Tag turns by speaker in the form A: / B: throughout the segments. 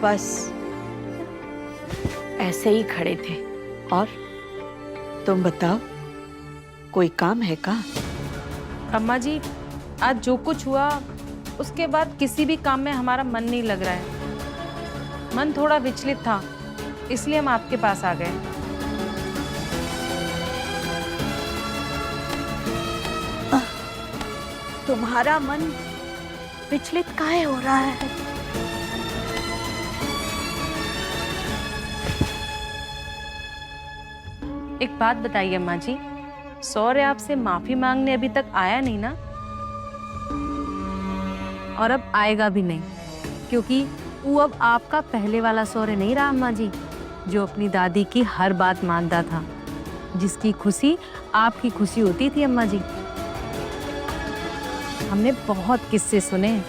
A: बस ऐसे ही खड़े थे। और तुम बताओ, कोई काम है का?
B: अम्मा जी, आज जो कुछ हुआ उसके बाद किसी भी काम में हमारा मन नहीं लग रहा है। मन थोड़ा विचलित था, इसलिए हम आपके पास आ गए।
A: तुम्हारा मन विचलित काहे हो रहा है?
B: एक बात बताइए अम्मा जी, सौर्य आपसे माफी मांगने अभी तक आया नहीं ना? और अब आएगा भी नहीं, क्योंकि वो अब आपका पहले वाला सौर्य नहीं रहा अम्मा जी, जो अपनी दादी की हर बात मानता था, जिसकी खुशी आपकी खुशी होती थी अम्मा जी। हमने बहुत किस्से सुने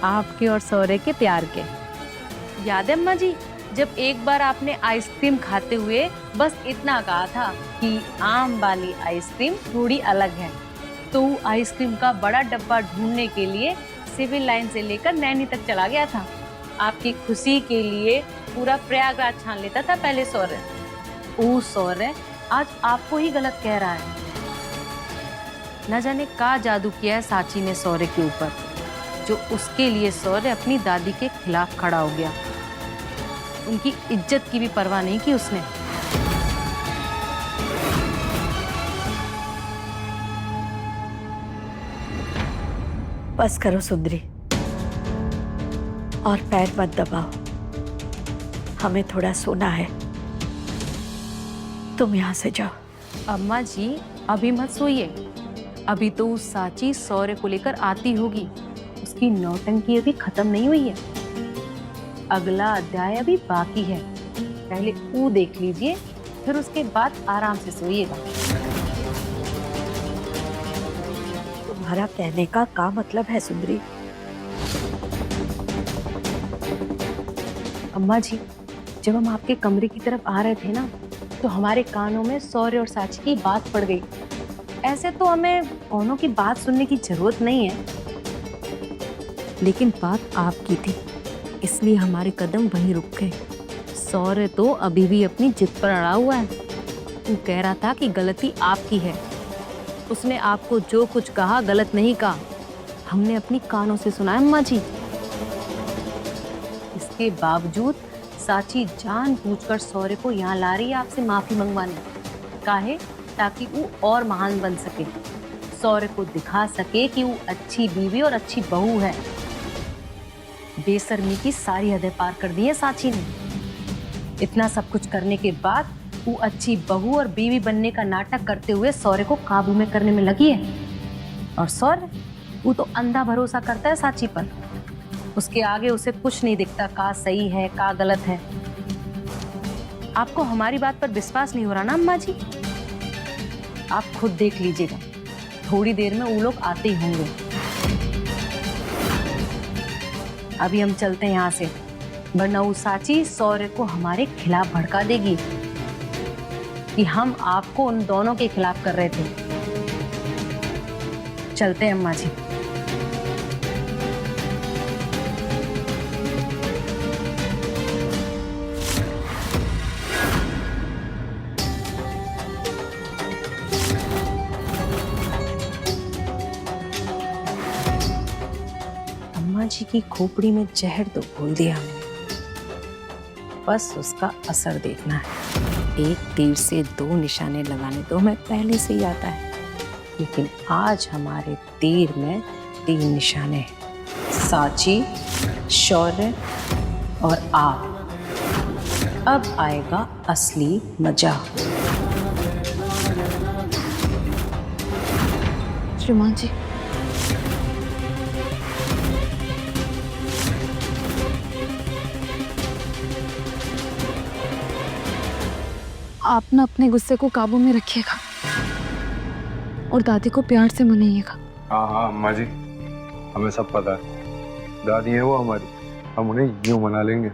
B: आपके और सौर्य के प्यार के। याद है अम्मा जी, जब एक बार आपने आइसक्रीम खाते हुए बस इतना कहा था कि आम वाली आइसक्रीम थोड़ी अलग है, तो आइसक्रीम का बड़ा डब्बा ढूंढने के लिए सिविल लाइन से लेकर नैनी तक चला गया था। आपकी खुशी के लिए पूरा प्रयागराज छान लेता था पहले सौर्य। वो सौर्य आज आपको ही गलत कह रहा है। न जाने का जादू किया है साची ने सौर्य के ऊपर, जो उसके लिए सौर्य अपनी दादी के खिलाफ खड़ा हो गया। उनकी इज्जत की भी परवाह नहीं की उसने।
A: बस करो सुंदरी, और पैर मत दबाओ। हमें थोड़ा सोना है, तुम यहाँ से जाओ।
B: अम्मा जी, अभी मत सोइए। अभी तो उस साची सौर्य को लेकर आती होगी। उसकी नौटंकी अभी खत्म नहीं हुई है। अगला अध्याय अभी बाकी है। पहले वो देख लीजिए, फिर उसके बाद आराम से सोइएगा।
A: तुम्हारा कहने का मतलब है सुंदरी?
B: अम्मा जी, जब हम आपके कमरे की तरफ आ रहे थे ना, तो हमारे कानों में सौर्य और साची की बात पड़ गई। ऐसे तो हमें दोनों की बात सुनने की जरूरत नहीं है, लेकिन बात आपकी थी, इसलिए हमारे कदम वहीं रुक गए। सौर्य तो अभी भी अपनी जिद पर अड़ा हुआ है। वो कह रहा था कि गलती आपकी है। उसने आपको जो कुछ कहा गलत नहीं कहा, हमने अपनी कानों से सुना अम्मा जी। इसके बावजूद साची जानबूझकर सौर्य को यहाँ ला रही है आपसे माफी मंगवाने। काहे? ताकि वो और महान बन सके, सौर्य को दिखा सके कि वो अच्छी बीवी और अच्छी बहू है। बेशर्मी की सारी हदें पार कर दी है साची ने। इतना सब कुछ करने के बाद वो अच्छी बहू और बीवी बनने का नाटक करते हुए सौर्य को काबू में करने में लगी है। और सौर्य, वो तो अंधा भरोसा करता है साची पर। उसके आगे उसे कुछ नहीं दिखता, का सही है का गलत है। आपको हमारी बात पर विश्वास नहीं हो रहा ना अम्मा जी? आप खुद देख लीजिएगा, थोड़ी देर में वो लोग आते ही होंगे। अभी हम चलते हैं यहाँ से, वरना वो साची सौर्य को हमारे खिलाफ भड़का देगी कि हम आपको उन दोनों के खिलाफ कर रहे थे। चलते हैं अम्मा जी। अम्मा जी की खोपड़ी में जहर तो घोल दिया हमने, बस उसका असर देखना है। एक तीर से दो निशाने लगाने तो हमें पहले से ही आता है, लेकिन आज हमारे तीर में 3 निशाने हैं। साची, शौर्य और आप। अब आएगा असली मजा।
C: श्रीमान जी, आप ना अपने गुस्से को काबू में रखिएगा और दादी को प्यार से मनाइएगा।
D: हाँ हाँ अम्मा जी, हमें सब पता है। दादी है वो हमारी, हम उन्हें यूं मना लेंगे।